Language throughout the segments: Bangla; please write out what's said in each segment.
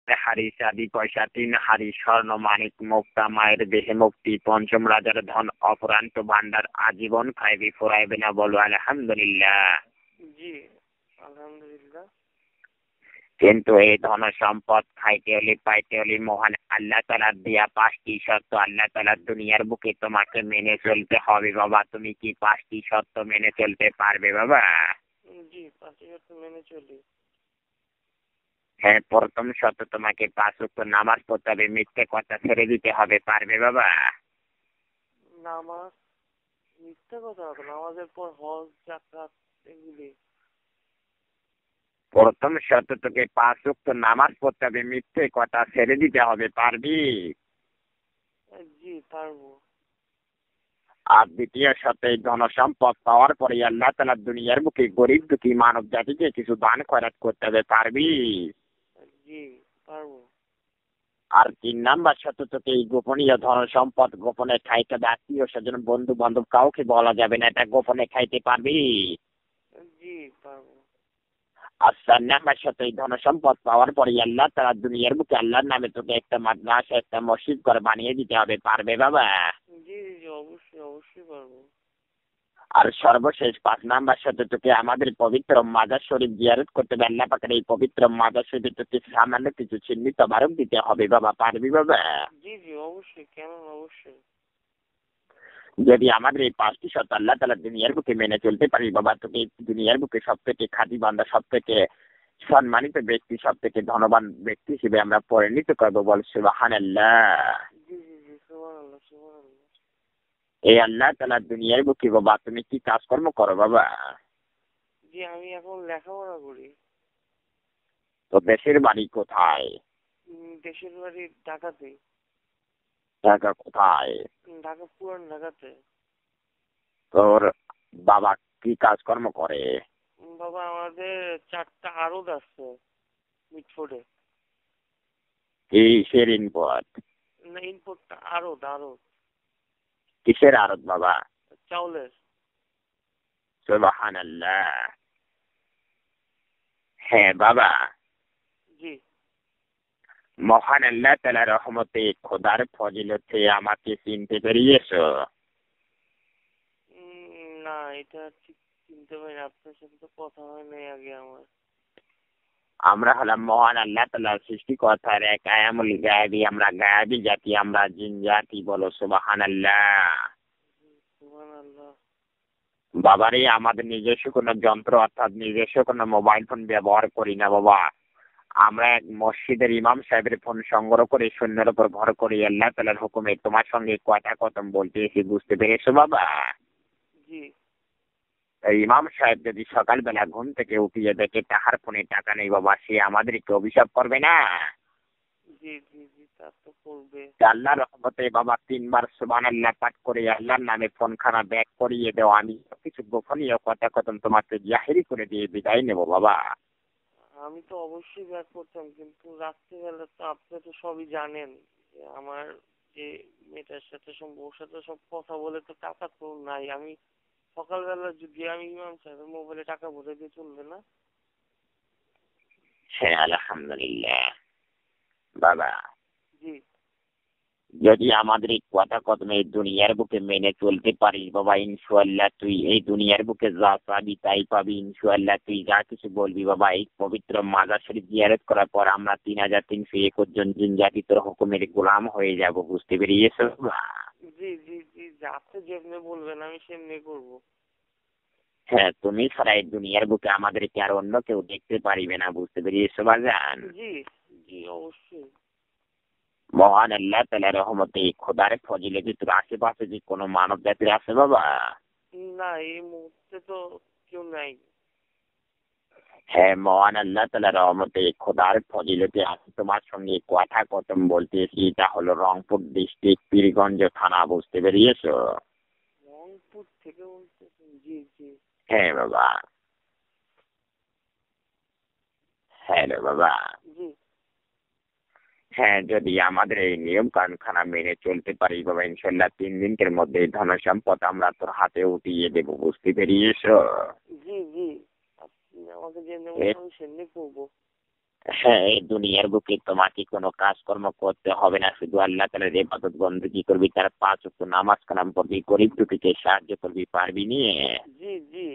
হাড়ি চাঁদি পয়সা, 3 হাড়ি স্বর্ণ মানিক মুক্তা, মায়ের দেহে মুক্তি, পঞ্চম রাজার ধন অপরান্ত ভান্ডার, আজীবন খাইবি ফুরাইবে না, বলো আলহামদুলিল্লাহ। জি আলহামদুলিল্লাহ। কিন্তু এই ধন সম্পদ খাইতে হলে পাইতে হলে মহান আল্লাহ তাআলার দেয়া 5টি শর্ত আল্লাহ তাআলার দুনিয়ার বুকে তোমাকে মেনে চলতে হবে বাবা। তুমি কি 5টি শর্ত মেনে চলতে পারবে বাবা? জি 5টি শর্ত মেনে চলি। হ্যাঁ, প্রথম শর্ত তোমাকে 5 ওয়াক্ত নামাজ পড়তে হবে, মিথ্যে কথা ছেড়ে দিতে হবে, পারবে বাবা? নামাজ, মিথ্যা কথা হবে, নামাজের পর হজ যাকাত এগুলি। প্রথম শর্ত তোকে 5 ওয়াক্ত নামাজ পড়তে হবে, মিথ্যে কথা ছেড়ে দিতে হবে, পারবি? জি পারবো। আর দ্বিতীয় শর্ত, এই ধন সম্পদ পাওয়ার পরে আল্লাহ তাআলা দুনিয়ার বুকে গরিব দুঃখী মানব জাতিকে কিছু দান খয়রাত করতে হবে, পারবি? জি পারবো। আর 3 নাম্বার শর্ত, তোকে এই গোপনীয় ধন সম্পদ গোপনে খাইতে হবে, আত্মীয় স্বজন বন্ধু বান্ধব কাউকে বলা যাবে না, এটা গোপনে খাইতে পারবি? জি পারবো। আর 4 নাম্বার শর্ত, এই ধন সম্পদ পাওয়ার পরে আল্লাহ তাআলা দুনিয়ার বুকে আল্লাহর নামে তোকে একটা মাদ্রাসা একটা মসজিদ করে বানিয়ে দিতে হবে, পারবে বাবা? জি জি অবশ্যই অবশ্যই পারবো। আর সর্বশেষ 5 নাম্বার সাথে তোকে আমাদের পবিত্র মাজার শরীফ জিয়ারত করতে হবে, আল্লাহ পাকের এই পবিত্র মাজার শরীফে তোকে সামান্য কিছু চিহ্নিত বারক দিতে হবে বাবা, পারবি বাবা? জি জি অবশ্যই, কেন না, অবশ্যই। যদি আমাদের এই 5টি শর্ত আল্লাহ তাআলা দুনিয়ার বুকে মেনে চলতে পারি বাবা, তোকে দুনিয়ার বুকে সব থেকে খাঁটি বান্দা, সব থেকে সম্মানিত ব্যক্তি, সব থেকে ধনবান ব্যক্তি হিসেবে আমরা পরিণত করবো, বল সুবহানাল্লাহ। জি জি জি সুবহানাল্লাহ সুবহানাল্লাহ। এই আল্লাহ তাআলা দুনিয়ার বুকে বাবা তুমি কি কাজকর্ম করো বাবা? জি আমি এখন লেখাপড়া করি। তো দেশের বাড়ি কোথায়? দেশের বাড়ি ঢাকাতে। ঢাকা কোথায়? ঢাকা পুরান ঢাকাতে। তোর বাবা কি কাজকর্ম করে? বাবা আমাদের 4টা আড়ত আছে মিটফোর্ডে। কিসের ইনপুট? না ইনপুটটা আড়ত আড়ত। কিসের আড়ত বাবা? চাউলের। সুবহানাল্লাহ। হ্যাঁ বাবা, জি। মহান আল্লাহ তাআলার রহমতে খোদার ফজিলতে আমাকে চিনতে পেরিয়েছো? না এটা ঠিক চিনতে পারি না, আপনার সাথে তো কথা হয় নাই আগে আমার। আমরা হলাম মহান আল্লাহ তাআলার সৃষ্টিকর্তার এক আয়ামুল গায়বী, আমরা গায়বী জাতি, আমরা জিন জাতি, বলো সুবহানাল্লাহ। সুবহানাল্লাহ। বাবারে আমাদের নিজস্ব কোনো যন্ত্র অর্থাৎ নিজস্ব কোনো মোবাইল ফোন ব্যবহার করি না বাবা। আমরা এক মসজিদের ইমাম সাহেবের ফোন সংগ্রহ করে শূন্যের উপর ভর করি, আল্লাহ তাআলার হুকুমে তোমার সঙ্গে কথা কথম বলতে এসে, বুঝতে পেরেছো বাবা? জি এই ইমাম সাহেব যদি সকালবেলা ঘুম থেকে উঠিয়ে দেখে তাহার ফোনে টাকা নেই বাবা, সে আমাদেরকে অভিশাপ করবে না? জি জি জি তা তো করবে। আল্লাহর রহমতে বাবা 3 বার সুবহানাল্লাহ পাঠ করে আল্লাহর নামে ফোনখানা ব্যাক করিয়ে দাও, আমি কিছু গোপনীয় কথা কথম তোমাকে জাহেরি করে দিয়ে বিদায় নেব বাবা। আমি তো অবশ্যই ব্যাক করতাম, কিন্তু রাত্রিবেলা তো আপনি তো সবই জানেন যে আমার যে মেয়েটার সাথে ওর সাথে সব কথা বলে তো টাকা তো নাই। আমি সকালবেলা যদি আমি ইমাম সাহেবের মোবাইলে টাকা ভরে দিয়ে চলবে না? হ্যাঁ আলহামদুলিল্লাহ বাবা। জি যদি আমাদের এই কথা কথম এই দুনিয়ার বুকে মেনে চলতে পারিস বাবা, ইনশাআল্লাহ তুই এই দুনিয়ার বুকে যা চাবি তাই পাবি, ইনশাআল্লাহ তুই যা কিছু বলবি বাবা। এই পবিত্র মাজার শরীফ জিয়ারত করার পর আমরা 3321 জন জিন জাতি তোর হুকুমের গোলাম হয়ে যাব, বুঝতে পেরেছিস বাবা? জি জি জি জি, আপনি যেমনি বলবেন আমি সেমনি করবো। হ্যাঁ, তুমি ছাড়া এই দুনিয়ার বুকে আমাদেরকে আর অন্য কেউ দেখতে পারিবে না, বুঝতে পেরেছিস বাজান? জি জি অবশ্যই। মহান আল্লাহ তাআলার রহমতে খোদার ফজিলতে তোর আশেপাশে যে কোনো মানব জাতির আছে বাবা? না এই মুহূর্তে তো কেউ নাই। হ্যাঁ, মহান আল্লাহ তাআলার রহমতে খোদার ফজিলতে আমি তোমার সঙ্গে কথা কথম বলতেছি, এটা হলো রংপুর ডিস্ট্রিক্ট পীরগঞ্জ থানা, বুঝতে পেরেছো? রংপুর থেকে বলতেছেন? জি জি। হ্যাঁ বাবা। হ্যাঁ রে বাবা। জি হ্যাঁ, যদি আমাদের এই নিয়ম কানুনখানা মেনে চলতে পারি বাবা, ইনশাল্লাহ 3 দিনের মধ্যে ধন সম্পদ আমরা তোর হাতে উঠিয়ে দেবো, বুঝতে পেরেছো? জি জি, আপনি আমাকে যেমনি বলছেন আমি সেমনি করবো। হ্যাঁ, এই দুনিয়ার বুকে তোমাকে কোনো কাজকর্ম করতে হবে না, শুধু আল্লাহ তাআলার ইবাদত বন্দেগী করবি, তার 5 ওয়াক্ত নামাজ কালাম পড়বি, গরিব দুঃখীকে সাহায্য করবি, পারবি নিয়ে। জি জি।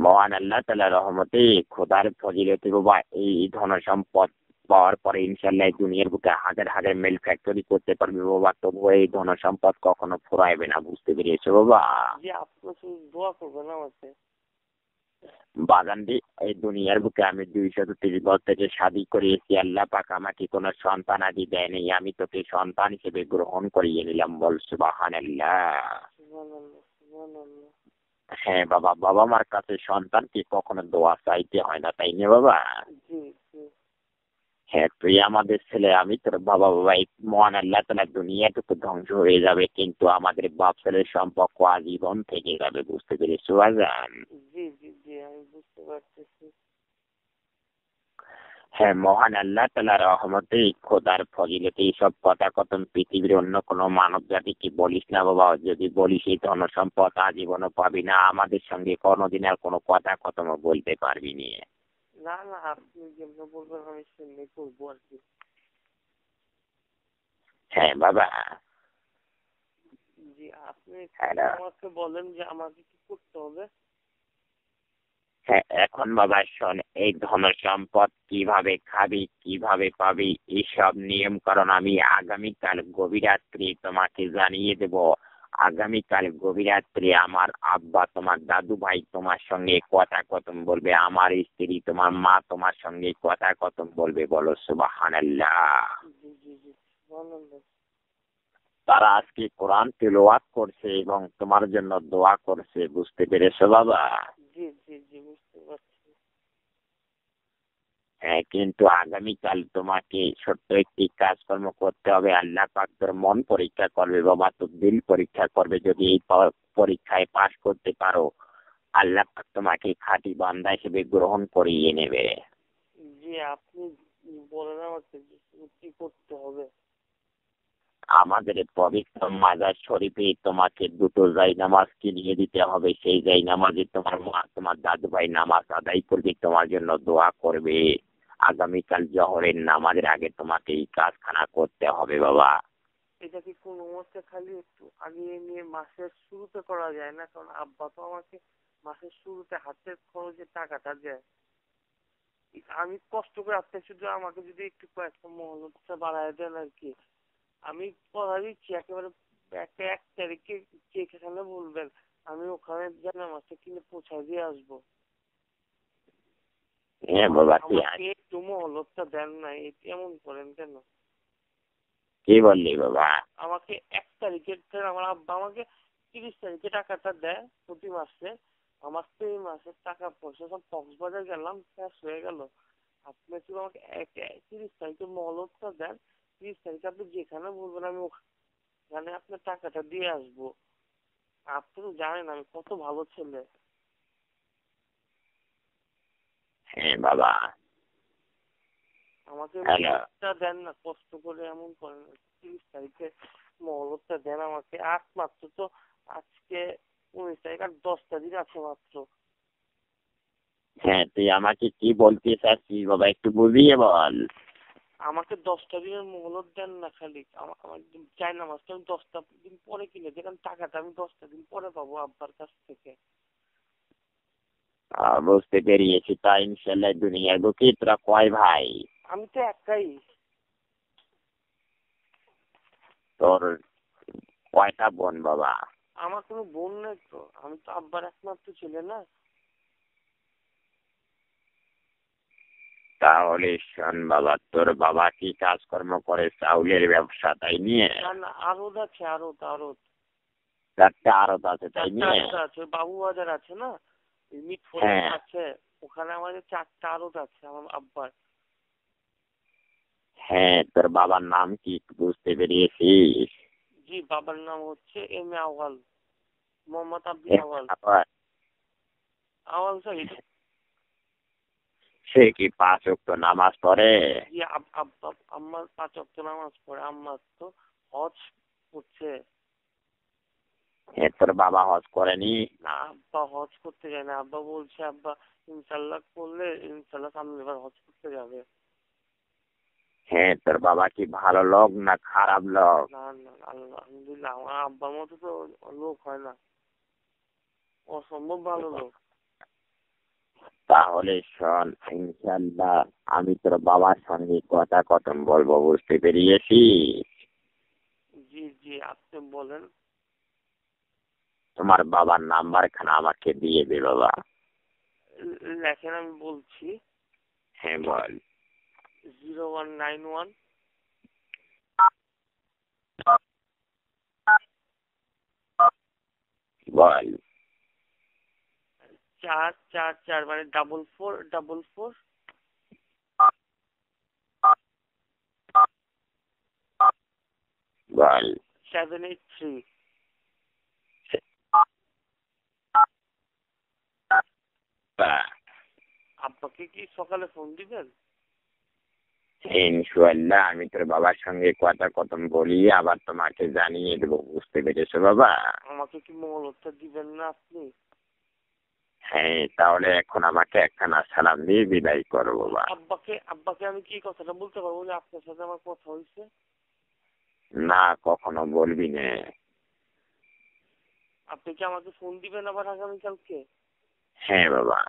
মহান আল্লাহ তাআলার রহমতে খোদার ফজিলতে বাবা এই ধন সম্পদ পাওয়ার পরে ইনশাআল্লাহ দুনিয়ার বুকে হাজার হাজার মেল ফ্যাক্টরি করতে পারবে বাবা, তবুও এই ধন সম্পদ কখনো ফুরাইবে না, বুঝতে পেরেছো বাবা? জি, আপনি শুধু দোয়া করবেন আমাকে। বাগানটি এই দুনিয়ার বুকে আমি 230 বছর থেকে শাদী করিয়েছি, আল্লাহ পাক আমাকে কোনো সন্তান আদি দেয়নি, আমি তোকে সন্তান হিসেবে গ্রহণ করিয়ে নিলাম, বল সুবহানাল্লাহ। সুবহানাল্লাহ, সুবহানাল্লাহ। হ্যাঁ বাবা, বাবা মার কাছে সন্তানকে কখনো দোয়া চাইতে হয় না, তাই না বাবা? জি জি। হ্যাঁ, তুই আমাদের ছেলে, আমি তোর বাবা, বাবা এই মহান আল্লাহ তাআলা দুনিয়াটুকু ধ্বংস হয়ে যাবে, কিন্তু আমাদের বাপ ছেলের সম্পর্ক আজীবন থেকে যাবে, বুঝতে পেরেছো বাজান? জি জি জি, আমি বুঝতে পারতেছি। হ্যাঁ, মহান আল্লাহ তাআলার রহমতে খোদার ফজিলতে এইসব কথা কথন পৃথিবীর অন্য কোনো মানব জাতিকে বলিস না বাবা, যদি বলিস এই ধন সম্পদ আজীবনও পাবি না, আমাদের সঙ্গে কোনোদিন আর কোনো কথা কথম বলতে পারবি না। না না, আপনি যেমনি বলবেন আমি সেমনি করবো আর কি। হ্যাঁ বাবা। জি, আপনি একটু হ্যালো। আমাকে বলেন যে আমাকে কি করতে হবে। হ্যাঁ, এখন বাবা শোন, এই ধন সম্পদ কিভাবে খাবি, কিভাবে পাবি, এইসব নিয়ম কারণ আমি আগামীকাল গভীর রাত্রি তোমাকে জানিয়ে দেব। আগামীকাল গভীর রাত্রি আমার আব্বা, তোমার দাদু ভাই তোমার সঙ্গে কথা কথম বলবে, আমার স্ত্রী তোমার মা তোমার সঙ্গে কথা কথম বলবে, বলো সুবহানাল্লাহ। জি জি জি, সুবহানাল্লাহ। তারা আজকে কোরআন তিলাওয়াত করছে এবং তোমার জন্য দোয়া করছে, বুঝতে পেরেছো বাবা? জি জি জি, বুঝতে পারছি। হ্যাঁ, কিন্তু আগামীকাল তোমাকে ছোট্ট একটি কাজকর্ম করতে হবে, আল্লাহ পাক তোর মন পরীক্ষা করবে বাবা, তোর দিল পরীক্ষা করবে, যদি এই পরীক্ষায় পাশ করতে পারো আল্লাহ পাক তোমাকে খাঁটি বান্দা হিসেবে গ্রহণ করিয়ে নেবে। জি, আপনি বলেন আমাকে যে কি করতে হবে। আমাদের পবিত্র মাজার শরীফে তোমাকে দুটো জায়নামাজ কিনিয়ে দিতে হবে, সেই জায়নামাজে তোমার মা তোমার দাদু ভাই নামাজ আদায় করবে, তোমার জন্য দোয়া করবে। আগামীকাল জহরের নামাজের আগে তোমাকে এই কাজখানা করতে হবে বাবা। এটা কি কোনো মতে খালি একটু আগে নিয়ে মাসের শুরুতে করা যায় না? কারণ আব্বা তো আমাকে মাসের শুরুতে হাতের খরচে টাকাটা দেয়। আমি কষ্ট করে আপনি শুধু আমাকে যদি একটু কয়েকটা মহলতটা বাড়ায় দেন আর কি। আমি কথা দিচ্ছি একেবারে একটা 1 তারিখে যেখানে বলবেন আমি ওখানে যেন মাছটা কিনে পৌঁছায় দিয়ে আসবো। হ্যাঁ বাবা, তুই আমাকে একটু মহলতটা দেন না, এমন করেন কেন? কি বললি বাবা? আমাকে 1 তারিখে আমার আব্বা আমাকে 30 তারিখে টাকাটা দেয় প্রতি মাসে। আমার তো এই মাসের টাকা পয়সা সব কক্সবাজার গেলাম শেষ হয়ে গেল। আপনি শুধু আমাকে 30 তারিখে মহলতটা দেন। 30 তারিখে আপনি যেখানে বলবেন আমি ওখানে আপনার টাকাটা দিয়ে আসবো। আপনি তো জানেন আমি কত ভালো ছেলে। হ্যাঁ বাবা। আমাকে হ্যালো। মহলতটা দেন না, কষ্ট করে এমন করেন না। 30 তারিখে মহলতটা দেন আমাকে। আজ মাত্র তো আজকে 19 তারিখ, আর 10টা দিন আছে মাত্র। হ্যাঁ, তুই আমাকে কি বলতে চাচ্ছিস বাবা, একটু বুঝিয়ে বল। আমাকে 10টা দিনের মহলত দেন না খালি। আমার চাই না মাছটা আমি 10টা দিন পরে কিনে দিই, কারণ টাকাটা আমি 10টা দিন পরে পাবো আব্বার কাছ থেকে। বুঝতে পেরিয়েছি, তাই ইনশাল্লাহ দুনিয়ার বুকে তোরা কয় ভাই? আমি তো একাই। তোর কয়টা বোন বাবা? আমার কোনো বোন নেই তো, আমি তো আব্বার একমাত্র ছেলে না। তাহলে শোন বাবা, তোর বাবা কি কাজকর্ম করে? চাউলের ব্যবসা, তাই নিয়ে? না না, আরত আছে, আরত আরত। চারটা আড়ত আছে, তাই চারটা নিয়ে? আরত আছে, বাবু বাজার আছে না, মিটফোর্ডের হ্যাঁ কাছে। ওখানে আমাদের 4টা আরত আছে আমার আব্বার। হ্যাঁ, তোর বাবার নাম কি একটু বুঝতে পেরিয়েছিস? জি, বাবার নাম হচ্ছে এম এ আওয়াল, মোহাম্মদ আব্দুল হ্যাঁ, আওয়াল। আবার আওয়াল স্যার। সে কি 5 ওয়াক্ত নামাজ পড়ে? জি, আব্বা আম্মা 5 ওয়াক্ত নামাজ পড়ে। আম্মা তো হজ করছে। তোর বাবা হজ করেনি? না, আব্বা হজ করতে যায় না। আব্বা বলছে আব্বা ইনশাল্লাহ করলে ইনশাল্লাহ সামনে এবার হজ করতে যাবে। তোর বাবা কি ভালো লোক না খারাপ লোক? না না, আলহামদুলিল্লাহ আমার আব্বার মতো তো লোক হয় না, অসম্ভব ভালো লোক। তাহলে শোন, ইনশাল্লাহ আমি তোর বাবার সঙ্গে কথা কথন বলবো, বুঝতে পেরিয়েছিস? জি জি, আপনি বলেন। তোমার বাবার নাম্বার খানা আমাকে দিয়ে দে বাবা। লেখেন, আমি বলছি। হ্যাঁ বল। 0191 বল। 444 মানে 4444 বল। 783। আব্বাকে কি সকালে ফোন দিবেন? ইনশাল্লাহ আমি তোর বাবার সঙ্গে কথা কথন বলি, আবার তোমাকে জানিয়ে দেবো, বুঝতে পেরেছো বাবা? আমাকে কি মহলতটা দিবেন না আপনি? হ্যাঁ, তাহলে এখন আমাকে একখানা সালাম দিয়ে বিদায় করো বাবা। আব্বাকে আমি কি কথাটা বলতে পারবো যে আপনার সাথে আমার কথা হয়েছে? না, কখনো বলবি না। আপনি কি আমাকে ফোন দিবেন আবার আগামীকালকে? হ্যাঁ বাবা।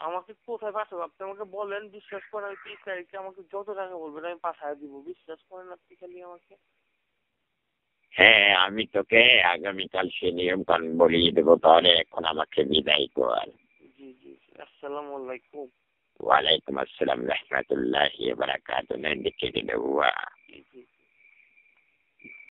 আমাকে কোথায় পাঠাবো আপনি আমাকে বলেন, বিশ্বাস করেন, আমি 30 তারিখে আমাকে যত টাকা বলবেন আমি পাঠায় দিব, বিশ্বাস করেন আপনি খালি আমাকে। হ্যাঁ, আমি তোকে আগামীকাল সে নিয়ম কানুন বলিয়ে দেবো, তাহলে এখন আমাকে বিদায় কর। জি জি জি, আসসালামু আলাইকুম। ওয়ালাইকুম আসসালাম রহমতুল্লাহি ওয়া বারাকাতুহু। দেখে দিলে